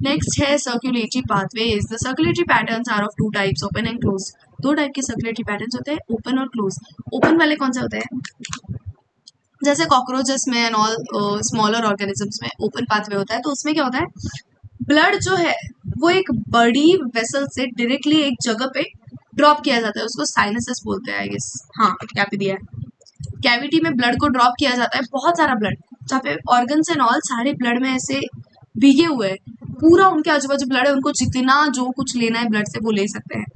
Next है circulatory pathways. The circulatory patterns are of two types, open and close. दो type के circulatory patterns होते हैं, open और क्लोज। ओपन वाले कौन से होते हैं? जैसे कॉकरोचेस में एंड ऑल स्मॉलर ऑर्गेनिजम्स में ओपन पाथवे होता है, तो उसमें क्या होता है, ब्लड जो है वो एक बड़ी वेसल से डायरेक्टली एक जगह पे ड्रॉप किया जाता है, उसको साइनसेस बोलते हैं आई गेस। हाँ, क्या पे दिया है, कैविटी में ब्लड को ड्रॉप किया जाता है, बहुत सारा ब्लड, जहाँ पे ऑर्गन्स एंड ऑल सारे ब्लड में ऐसे भीगे हुए हैं, पूरा उनके आजू बाजू ब्लड है, उनको जितना जो कुछ लेना है ब्लड से वो ले सकते हैं।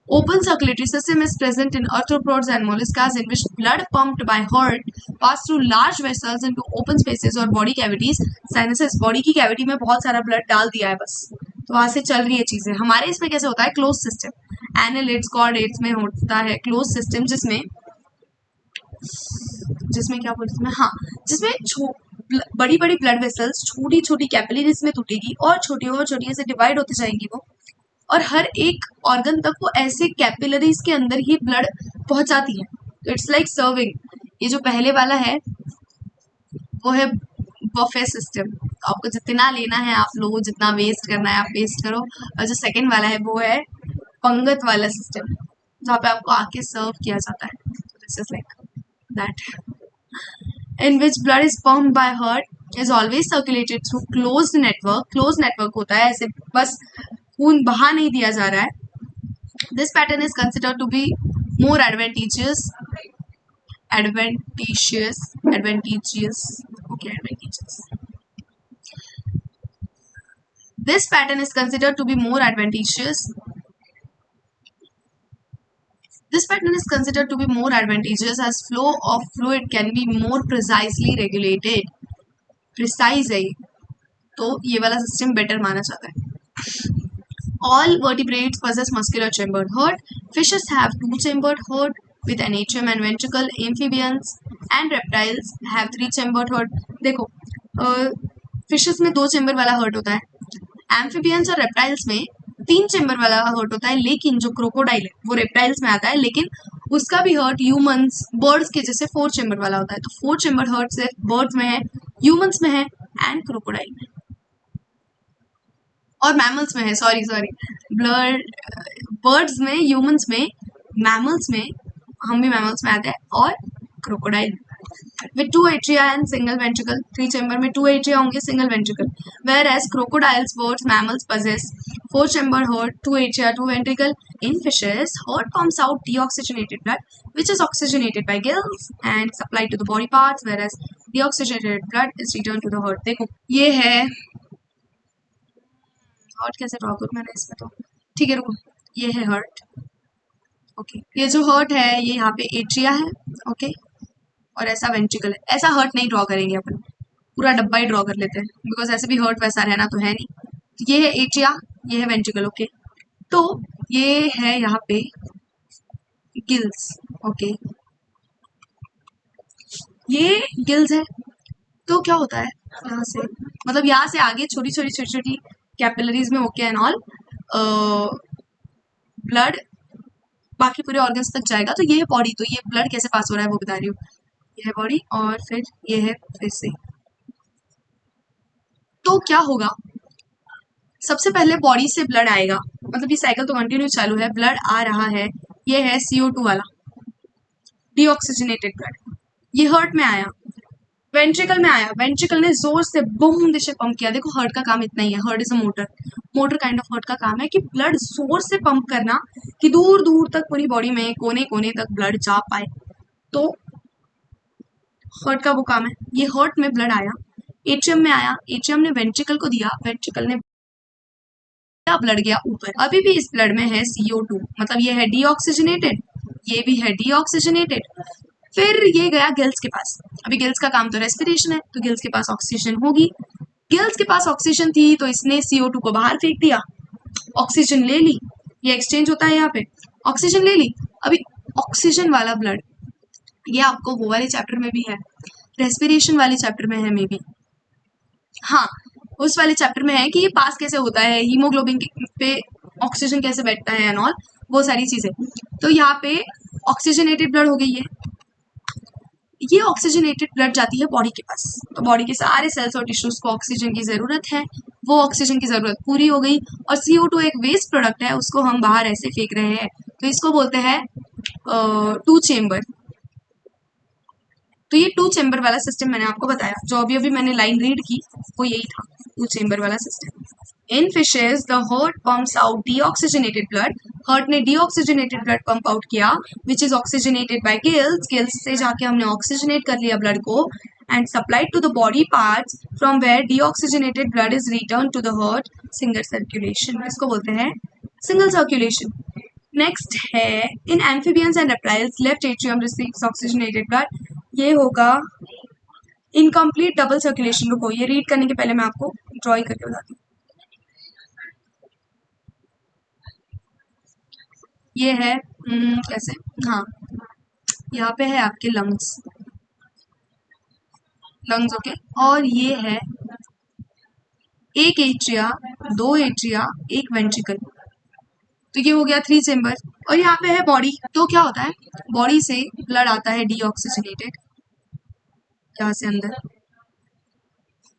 Open circulatory system is present in arthropods and molluscs in which blood pumped by heart pass through large vessels into open spaces or body cavities. Sinuses, body की कैविटी में बहुत सारा ब्लड डाल दिया है बस, तो वहां से चल रही है चीजें। हमारे इसमें कैसे होता है, क्लोज सिस्टम। एनालिड्स कॉर्डेट्स में होता है क्लोज सिस्टम, जिसमें जिसमें क्या बोलते हैं, हाँ, जिसमें बड़ी बड़ी ब्लड वेसल्स छोटी छोटी कैपिलरीज में टूटेगी और छोटी ऐसे डिवाइड होती जाएंगी वो, और हर एक ऑर्गन तक वो ऐसे कैपिलरीज के अंदर ही ब्लड पहुंचाती है। तो इट्स लाइक सर्विंग। ये जो पहले वाला है वो है बफे सिस्टम, तो आपको जितना लेना है आप लोगों, जितना वेस्ट करना है आप वेस्ट करो। और जो सेकंड वाला है वो है पंगत वाला सिस्टम, जहाँ पे आपको आके सर्व किया जाता है। This is like that, in which blood is pumped by heart is always circulated through closed network. Closed network होता है, ऐसे बस खून बहा नहीं दिया जा रहा है। This pattern is considered to be more advantageous. Okay, advantageous. This pattern is considered to be more advantageous. This pattern is considered to be more advantageous as flow of fluid can be more precisely regulated. Precise है, तो ये वाला system better माना जाता है। All vertebrates possess muscular chambered heart. Fishes have two-chambered heart with an atrium and ventricle. Amphibians and reptiles have three-chambered heart. देखो, fishes में दो चेम्बर वाला हर्ट होता है, एम्फीबियंस और रेप्टाइल्स में तीन चेम्बर वाला हर्ट होता है, लेकिन जो क्रोकोडाइल है वो रेप्टाइल्स में आता है, लेकिन उसका भी हर्ट ह्यूमंस बर्ड्स के जैसे फोर चेम्बर वाला होता है। तो फोर चेम्बर हर्ट सिर्फ बर्ड्स में है, ह्यूमंस में है एंड क्रोकोडाइल में और मैमल्स में है। सॉरी ब्लड बर्ड्स में, ह्यूमंस में, मैमल्स में, हम भी मैमल्स में आते हैं, और crocodile with two atria and single ventricle. Three chamber में टू एट्रिया होंगे, single ventricle. whereas crocodiles, birds, mammals possess four chamber heart, two atria, two ventricle. In fishes, heart pumps out deoxygenated blood which is oxygenated by gills and supplied to the body parts, whereas deoxygenated blood is returned to the heart. देखो ये है hurt, कैसे draw करूँ मैंने इसमें, तो ठीक है रुको, ये है हर्ट। ओके, ये जो हर्ट है ये यहाँ पे एट्रिया है, ओके, और ऐसा वेंट्रिकल है। ऐसा हर्ट नहीं ड्रॉ करेंगे अपन, पूरा डब्बा ही ड्रॉ कर लेते हैं, बिकॉज ऐसे भी हर्ट वैसा रहना तो है नहीं। तो ये है एट्रिया, ये है वेंट्रिकल, ओके। तो ये है यहाँ पे गिल्स, ओके, ये गिल्स है। तो क्या होता है यहाँ से, मतलब यहाँ से आगे छोटी छोटी कैपिलरीज में ओके एंड ऑल ब्लड बाकी पूरे ऑर्गन्स तक जाएगा। तो ये है बॉडी, तो ये ब्लड कैसे पास हो रहा है वो बता रही हूँ। ये है बॉडी और फिर ये है फिर से। तो क्या होगा, सबसे पहले बॉडी से ब्लड आएगा, मतलब ये साइकिल तो कंटिन्यू चालू है, ब्लड आ रहा है, ये है CO2 वाला डीऑक्सीजनेटेड ब्लड, ये हर्ट में आया, वेंट्रिकल में आया, वेंट्रिकल ने जोर से बूम दिशे पंप किया। देखो हर्ट का काम इतना ही है, heart is a motor kind of heart का काम है कि ब्लड जोर से पंप करना कि दूर दूर तक पूरी बॉडी में कोने कोने तक ब्लड जा पाए। तो हर्ट का वो काम है। ये हर्ट में ब्लड आया, एट्रियम में आया, एट्रियम ने वेंट्रिकल को दिया, वेंट्रिकल ने ब्लड गया ऊपर। अभी भी इस ब्लड में है CO2, मतलब ये है डीऑक्सीजनेटेड, ये भी है डीऑक्सीजनेटेड। फिर ये गया गिल्स के पास। अभी गिल्स का काम तो रेस्पिरेशन है, तो गिल्स के पास ऑक्सीजन होगी, गिल्स के पास ऑक्सीजन थी तो इसने CO2 को बाहर फेंक दिया, ऑक्सीजन ले ली, ये एक्सचेंज होता है यहाँ पे, ऑक्सीजन ले ली। अभी ऑक्सीजन वाला ब्लड, ये आपको वो वाले चैप्टर में भी है, रेस्पिरेशन वाले चैप्टर में है मे बी, हाँ उस वाले चैप्टर में है कि ये पास कैसे होता है, हीमोग्लोबिन पे ऑक्सीजन कैसे बैठता है एंड ऑल, वो सारी चीजें। तो यहाँ पे ऑक्सीजनेटेड ब्लड हो गई है, ये ऑक्सीजनेटेड ब्लड जाती है बॉडी के पास, तो बॉडी के सारे सेल्स और टिश्यूज को ऑक्सीजन की जरूरत है, वो ऑक्सीजन की जरूरत पूरी हो गई, और CO2 एक वेस्ट प्रोडक्ट है, उसको हम बाहर ऐसे फेंक रहे हैं, तो इसको बोलते हैं टू चेम्बर। तो ये टू चेम्बर वाला सिस्टम मैंने आपको बताया, जो अभी अभी मैंने लाइन रीड की वो यही था, टू चेम्बर वाला system. In fishes the heart pumps out deoxygenated blood, heart ने डीऑक्सीजनेटेड ब्लड पंप आउट किया, which is oxygenated by gills, gills से जाके हमने ऑक्सीजनेट कर लिया ब्लड को, and supplied to the body parts from where deoxygenated blood is return to the heart, single circulation, इसको बोलते हैं सिंगल सर्कुलेशन। नेक्स्ट है in amphibians and reptiles left atrium receives oxygenated blood, ये होगा incomplete double circulation. रुको, ये read करने के पहले मैं आपको ड्रॉइंग करके बताती हूँ। ये है कैसे, हाँ, यहाँ पे है आपके लंग्स, लंग्स ओके, और ये है एक एट्रिया, दो एट्रिया, एक वेंट्रिकल, तो ये हो गया थ्री चेम्बर। और यहाँ पे है बॉडी, तो क्या होता है, बॉडी से ब्लड आता है डीऑक्सीजनेटेड यहाँ से अंदर,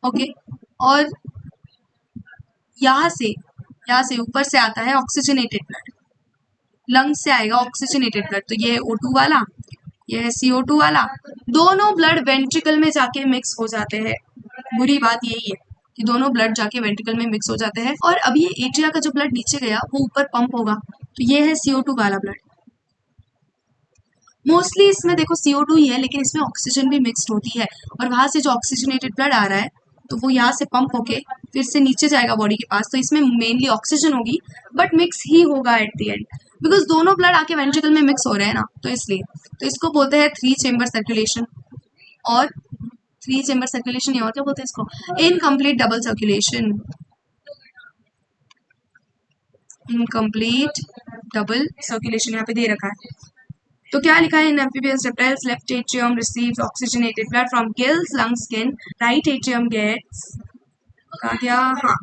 ओके, और यहाँ से ऊपर से आता है ऑक्सीजनेटेड ब्लड, लंग्स से आएगा ऑक्सीजनेटेड ब्लड, तो ये है O2 वाला, ये है CO2 वाला, दोनों ब्लड वेंट्रिकल में जाके मिक्स हो जाते हैं। बुरी बात यही है कि दोनों ब्लड जाके वेंट्रिकल में मिक्स हो जाते हैं, और अब ये एट्रिया का जो ब्लड नीचे गया वो ऊपर पंप होगा, तो ये है CO2 वाला ब्लड। मोस्टली इसमें देखो CO2 ही है, लेकिन इसमें ऑक्सीजन भी मिक्सड होती है, और वहां से जो ऑक्सीजनेटेड ब्लड आ रहा है तो वो यहाँ से पंप होके फिर से नीचे जाएगा बॉडी के पास, तो इसमें मेनली ऑक्सीजन होगी, बट मिक्स ही होगा एट द एंड, बिकॉज दोनों ब्लड आके वेंट्रिकल में मिक्स हो रहे हैं ना, तो इसलिए, तो इसको बोलते हैं थ्री चेम्बर सर्कुलेशन, और थ्री चेम्बर सर्कुलेशन नहीं, और क्या बोलते हैं इसको, incomplete double circulation, incomplete double circulation यहाँ पे दे रखा है। तो क्या लिखा है, in amphibious reptiles left atrium receives oxygenated blood from gills, lungs, skin, right atrium gets, कहा गया, हाँ,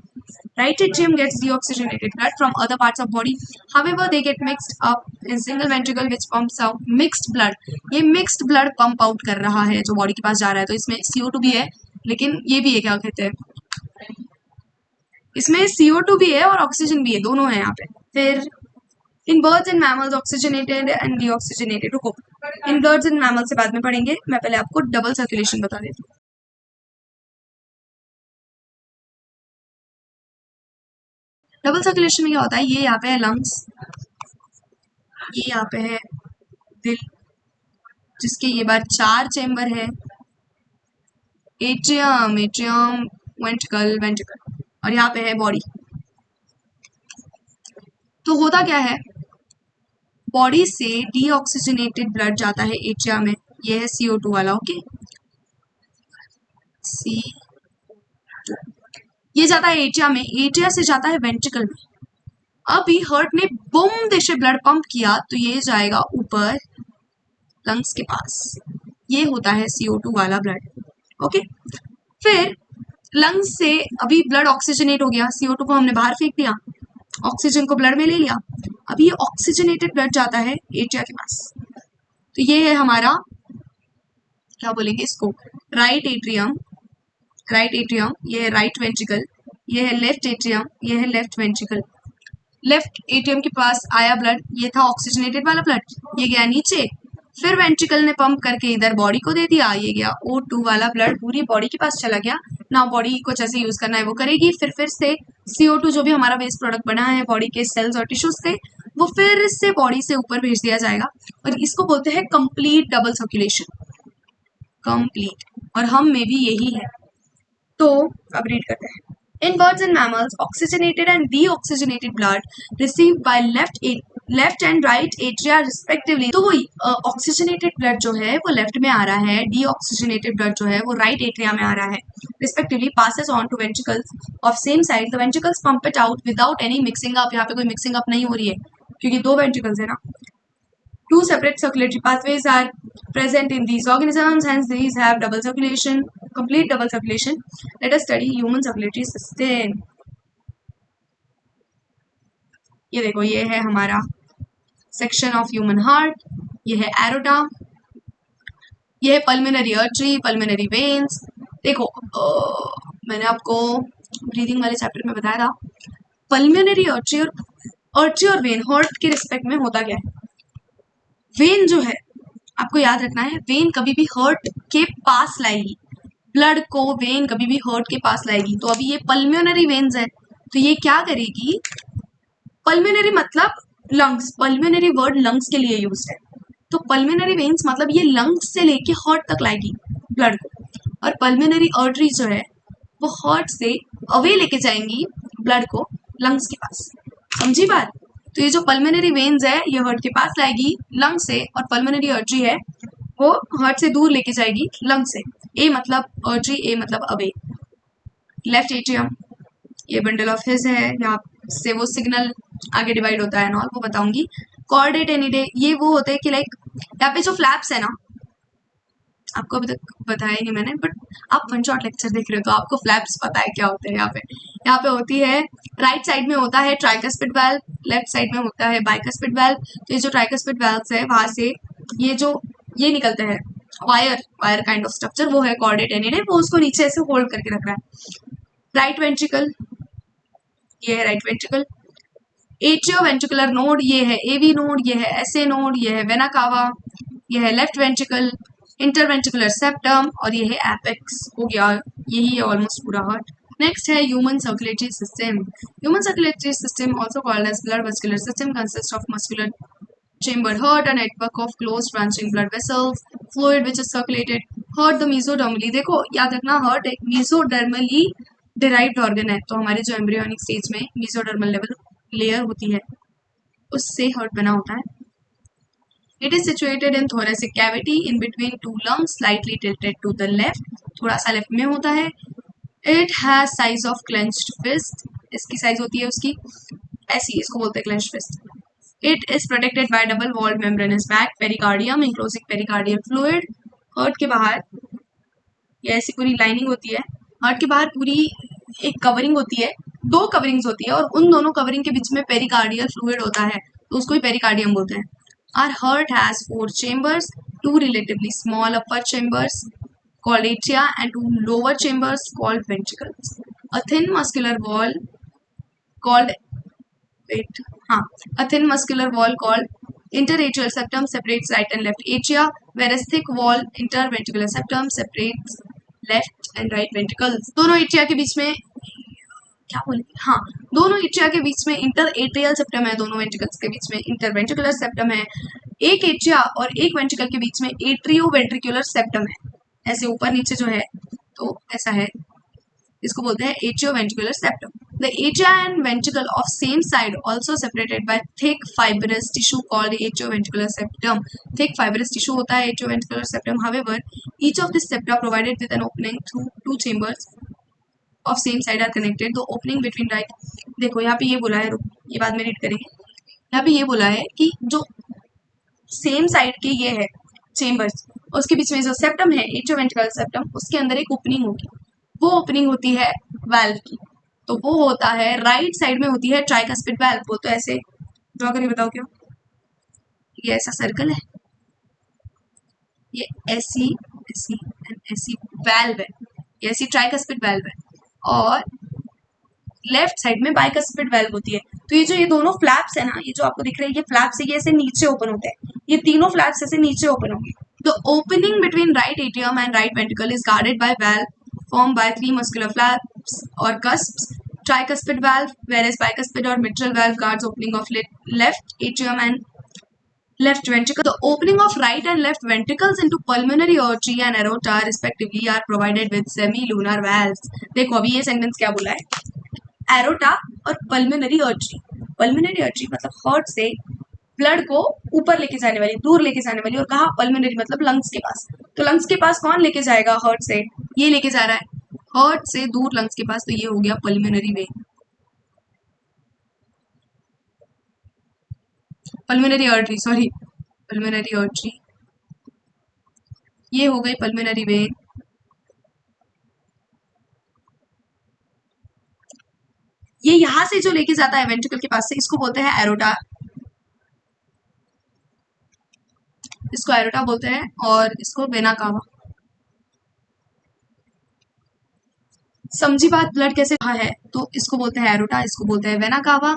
right atrium gets deoxygenated blood from other parts of body, however they get mixed up in single ventricle which pumps out mixed blood, ये mixed blood pump out कर रहा है जो body के पास जा रहा है, तो इसमें CO2 भी है, लेकिन ये भी है, क्या कहते हैं, इसमें CO2 भी है और ऑक्सीजन भी है, दोनों है यहाँ पे। फिर in birds and mammals oxygenated and deoxygenated, रुको, इन बर्ड्स एंड मैमल्स से बाद में पढ़ेंगे, मैं पहले आपको डबल सर्कुलेशन बता देती हूँ। डबल सर्कुलेशन में क्या होता है, ये यहाँ पे है लंग्स, ये यहाँ पे है दिल, जिसके ये बार चार चेम्बर है, एट्रियम, एट्रियम, वेंट्रिकल, वेंट्रिकल, और यहाँ पे है बॉडी। तो होता क्या है, बॉडी से डीऑक्सीजनेटेड ब्लड जाता है एट्रिया में, ये है CO2 वाला, ओके, सी, ये जाता है एट्रिया में, एट्रिया से जाता है वेंट्रिकल में, अभी हार्ट ने बूम देशे ब्लड पंप किया तो ये जाएगा ऊपर लंग्स के पास, ये होता है CO2 वाला ब्लड, ओके। फिर लंग्स से अभी ब्लड ऑक्सीजनेट हो गया, CO2 को हमने बाहर फेंक दिया, ऑक्सीजन को ब्लड में ले लिया, अभी ये ऑक्सीजनेटेड ब्लड जाता है एट्रिया के पास, तो ये है हमारा, क्या बोलेंगे इसको, राइट एट्रियम, राइट एट्रियम, ये है राइट वेंट्रिकल, ये है लेफ्ट एट्रियम, ये है लेफ्ट वेंट्रिकल। लेफ्ट एट्रियम के पास आया ब्लड, ये था ऑक्सीजनेटेड वाला ब्लड, ये गया नीचे, फिर वेंट्रिकल ने पंप करके इधर बॉडी को दे दिया, ये गया O2 वाला ब्लड पूरी बॉडी के पास चला गया, ना बॉडी को जैसे यूज करना है वो करेगी, फिर से CO2 जो भी हमारा वेस्ट प्रोडक्ट बना है बॉडी के सेल्स और टिश्यूज से, वो फिर से बॉडी से ऊपर भेज दिया जाएगा, और इसको बोलते हैं कंप्लीट डबल सर्कुलेशन, कंप्लीट, और हम में भी यही है। तो अब रीड करते हैं, in birds and mammals oxygenated and deoxygenated blood received by left and right atria respectively, तो वही ऑक्सीजनेटेड ब्लड जो है वो लेफ्ट में आ रहा है, डीऑक्सीजनेटेड ब्लड जो है वो राइट एट्रिया में आ रहा है, respectively passes on to ventricles of same side, the ventricles pump it out without any mixing up, यहाँ पे कोई मिक्सिंग अप नहीं हो रही है क्योंकि दो वेंट्रिकल्स है ना। Two separate circulatory pathways are present in these organisms, hence these have double circulation, complete double circulation. Let us study human circulatory system. ये देखो, ये है हमारा सेक्शन ऑफ ह्यूमन हार्ट, ये है एरोटा, ये है पल्मिनरी आर्टरी, पल्मिनरी वेन्स। देखो मैंने आपको ब्रीदिंग वाले चैप्टर में बताया था पल्मिनरी आर्टरी और वेन हार्ट के रिस्पेक्ट में होता क्या है। वेन जो है आपको याद रखना है, वेन कभी भी हर्ट के पास लाएगी, ब्लड को वेन कभी भी हर्ट के पास लाएगी। तो अभी ये पल्मिनरी वेन्स है, तो ये क्या करेगी, पल्मिनरी मतलब लंग्स, पल्मिनरी वर्ड लंग्स के लिए यूज है। तो पल्मिनरी वेन्स मतलब ये लंग्स से लेके हार्ट तक लाएगी ब्लड को, और पल्मिनरी आर्टरी जो है वो हार्ट से अवे लेके जाएंगी ब्लड को लंग्स के पास। समझी बात। तो ये जो पल्मिनरी वेन्स है ये हार्ट के पास लाएगी लंग से, और पल्मिनरी आर्टरी है वो हार्ट से दूर लेके जाएगी लंग से। ए मतलब आर्टरी, ए मतलब अवे। लेफ्ट एट्रियम, ये बंडल ऑफ हिज है, यहाँ से वो सिग्नल आगे डिवाइड होता है ना, वो बताऊंगी। कॉर्डेट एनिडे, ये वो होते हैं कि लाइक यहाँ पे जो फ्लैप्स है ना, आपको अभी तक बताया नहीं मैंने, बट आप वन शॉट लेक्चर देख रहे हो तो आपको फ्लैप्स पता है क्या होते हैं। यहाँ पे होती है, राइट साइड में होता है ट्राइकस्पिड वाल्व, लेफ्ट साइड में होता है बाइकस्पिड वाल्व। तो ये जो ट्राइकस्पिड वाल्व है वहां से ये निकलता है वायर काइंड ऑफ स्ट्रक्चर, वो है कॉर्डेट एनिडे, वो उसको नीचे ऐसे होल्ड करके रख रहा है। राइट वेंट्रिकल, ये है राइट वेंट्रिकल। एट्रियोवेंट्रिकुलर नोड, ये है एवी नोड, ये है एसए नोड, ये है वेना कावा, ये है लेफ्ट वेंट्रिकल। इंटरवेंट्रिकुलर सेप्टम, और ये है एपेक्स। हो गया, यही है ऑलमोस्ट पूरा हार्ट। नेक्स्ट है human circulatory system. Human circulatory system also called as blood vascular system consist of muscular chamber heart, a network of close branching blood vessels, fluid which is circulated. Heart the mesodermally, देखो याद रखना heart एक mesodermally derived organ है, तो हमारे जो embryonic stage में mesodermal level layer होती है उससे हार्ट बना होता है। It is situated in thoracic cavity in between two lungs, slightly tilted to the left, थोड़ा सा लेफ्ट में होता है। It has size of clenched fist, इसकी साइज होती है उसकी ऐसी, इसको बोलते हैं clenched fist. It is protected by double walled membranous bag, pericardium enclosing pericardial fluid. Heart के बाहर ये ऐसी पूरी लाइनिंग होती है, हार्ट के बाहर पूरी एक कवरिंग होती है, दो कवरिंग्स होती है, और उन दोनों कवरिंग के बीच में पेरिकार्डियल फ्लूइड होता है, तो उसको ही पेरिकार्डियम बोलते हैं। Our heart has 4 chambers, 2 relatively small upper chambers called atria and 2 lower chambers called ventricles. A thin muscular wall called a thin muscular wall called interatrial septum separates right and left atria, whereas thick wall interventricular septum separates left and right ventricles. दोनों atria के बीच में क्या बोले, हाँ, दोनों atria के बीच में inter atrial septum है, दोनों वेंट्रिकल्स के बीच में इंटरवेंट्रिकुलर सेप्टम है। एक एट्रिया और एक वेंट्रिकल के बीच में एट्रियो वेंट्रिकुलर सेप्टम है, ऐसे ऊपर नीचे जो है, तो ऐसा है, इसको बोलते हैं atrioventricular septum. The atria and ventricle of same side also separated by thick fibrous tissue called atrioventricular septum. Thick fibrous tissue होता है atrioventricular septum. However, each of these septa provided with an opening through 2 chambers of same side are connected. The opening between right, देखो यहाँ पे ये बोला है, रुक ये बाद में रीड करेंगे। यहाँ पे ये बोला है कि जो सेम साइड के ये है चेम्बर्स, उसके बीच में जो सेप्टम है एट्रियोवेंट्रिकुलर सेप्टम, उसके अंदर एक ओपनिंग होगी, वो ओपनिंग होती है वाल्व की, तो वो होता है राइट साइड में होती है ट्राइकस्पिड वाल्व। वो तो ऐसे ड्रॉ करके बताओ क्या, ये ऐसा सर्कल है, ये ऐसी ऐसी एंड ऐसी वाल्व है, ये ऐसी ट्राइकस्पिड वाल्व है, और लेफ्ट साइड में बाइकस्पिड वाल्व होती है। तो ये दोनों फ्लैप्स है ना, ये जो आपको दिख रहे हैं ये फ्लैप्स है, ये ऐसे नीचे ओपन होते हैं, ये तीनों फ्लैप्स ऐसे नीचे ओपन होंगे। The opening between right atrium and right ventricle is guarded by valve formed by 3 muscular flaps or cusps, tricuspid valve, whereas bicuspid or mitral valve guards opening of left atrium and left ventricle. The opening of right and left ventricles into pulmonary artery and aorta respectively are provided with semilunar valves. देखो अभी ये sentence क्या बोला है, aorta और pulmonary artery. Pulmonary artery मतलब heart से blood को ऊपर लेके जाने वाली, दूर लेके जाने वाली, और कहा पल्मोनरी मतलब लंग्स के पास। तो लंग्स के पास कौन लेके जाएगा हार्ट से, ये लेके जा रहा है हार्ट से दूर लंग्स के पास, तो ये हो गया pulmonary vein, pulmonary artery, sorry pulmonary artery, ये हो गई पल्मोनरी वेन। ये यहां से जो लेके जाता है वेंट्रिकल के पास से, इसको बोलते हैं एरोटा। इसको एरोटा बोलते हैं और इसको वेना कावा। समझी बात, ब्लड कैसे कहा है, तो इसको बोलते हैं एरोटा, इसको बोलते हैं वेना कावा।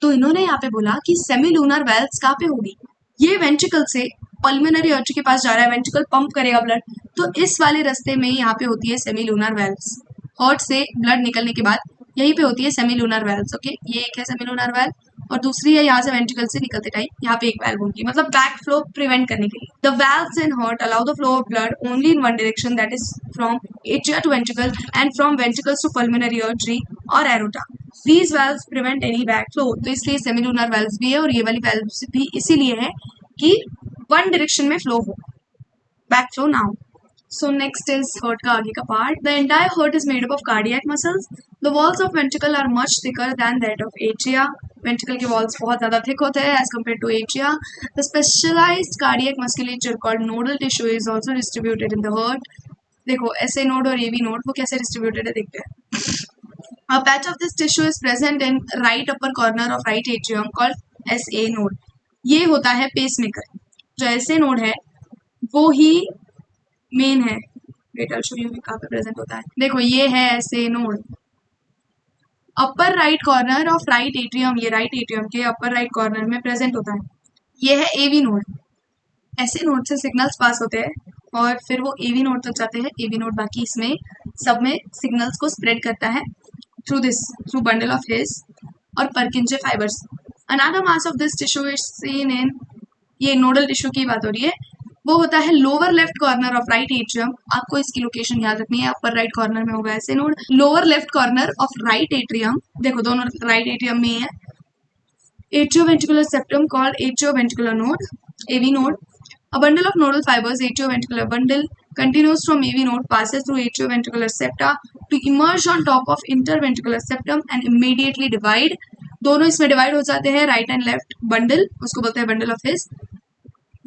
तो इन्होंने यहाँ पे बोला कि सेमीलूनर वेल्स कहाँ पे होगी, ये वेंट्रिकल से पल्मोनरी आर्टरी के पास जा रहा है, वेंट्रिकल पंप करेगा ब्लड, तो इस वाले रास्ते में यहाँ पे होती है सेमीलूनर वेल्स। हार्ट से ब्लड निकलने के बाद यहीं पे होती है सेमीलूनर वेल्स। ओके, ये एक है सेमीलूनर वेल्व और दूसरी है यहाँ से वेंट्रिकल से निकलते टाइम यहाँ पे एक वेल्व होगी, मतलब बैक फ्लो प्रिवेंट करने के लिए। The valves in heart allow the flow of blood only in one direction, that is from atria to ventricle and from ventricles to pulmonary artery और aorta. These valves prevent any back flow, तो इसलिए semilunar valves भी है और ये वाली valves भी इसीलिए है कि वन डायरेक्शन में फ्लो हो, बैक फ्लो ना हो। So next is heart का आगे का part. The entire heart is made up of cardiac muscles. The walls of ventricle are much thicker than that of atria. Ventricle के walls बहुत ज़्यादा thick होते हैं as compared to atria. The specialized cardiac musculature called nodal tissue is also distributed in the heart. देखो SA node और AV node वो कैसे distributed है देखते हैं. A patch of this tissue is present in right upper corner of right atrium called SA node. ये होता है pacemaker. जो SA node है वो ही मेन है। वेट, आई शो यू कहाँ पे प्रेजेंट होता है। देखो ये है ऐसे node, upper right corner of right atrium, ये राइट एट्रियम के अपर राइट कॉर्नर में प्रेजेंट होता है। ये है एवी नोड, ऐसे नोड से सिग्नल्स पास होते हैं और फिर वो एवी नोड तक जाते हैं। एवी नोड बाकी इसमें सब में सिग्नल्स को स्प्रेड करता है थ्रू बंडल ऑफ हिस और परकिंजे fibres. Another mass of this tissue is seen in, ये नोडल टिश्यू की बात हो रही है, वो होता है lower left corner of right atrium. आपको इसकी लोकेशन याद रखनी है, अपर राइट कॉर्नर में होगा ऐसे node. Lower left corner of right atrium, देखो दोनों राइट एट्रियम में ही है। Atrioventricular septum called atrioventricular node, AV node. A bundle of nodal fibers, atrioventricular bundle, continues from AV node, passes through atrioventricular septa to emerge on top of interventricular septum and immediately divide. दोनों इसमें divide हो जाते हैं, right and left bundle, उसको बोलते हैं bundle of his.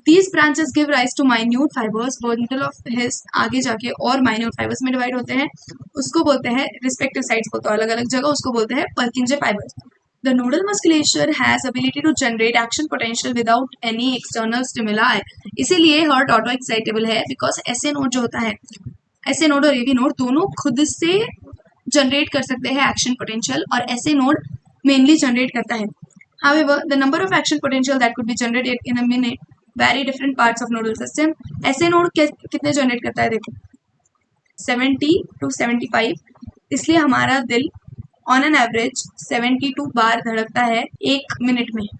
These branches give rise to minute fibers. Bundle of his आगे जाके और minute fibers में डिवाइड होते हैं, उसको बोलते हैं रिस्पेक्टिव साइड्स को, तो अलग अलग जगह उसको बोलते हैं Purkinje fibers. The nodal musculature has ability to generate action potential without any external stimuli. इसीलिए heart auto excitable है, because SA node जो होता है, SA node और AV node दोनों खुद से जनरेट कर सकते हैं एक्शन पोटेंशियल और SA node मेनली जनरेट करता है। However, the number of action potential that could be generated in a minute vary different parts of nodal system. SA node कितने जनरेट करता है देखो, 70 to 75, इसलिए हमारा दिल ऑन एन एवरेज 72 बार धड़कता है 1 मिनट में।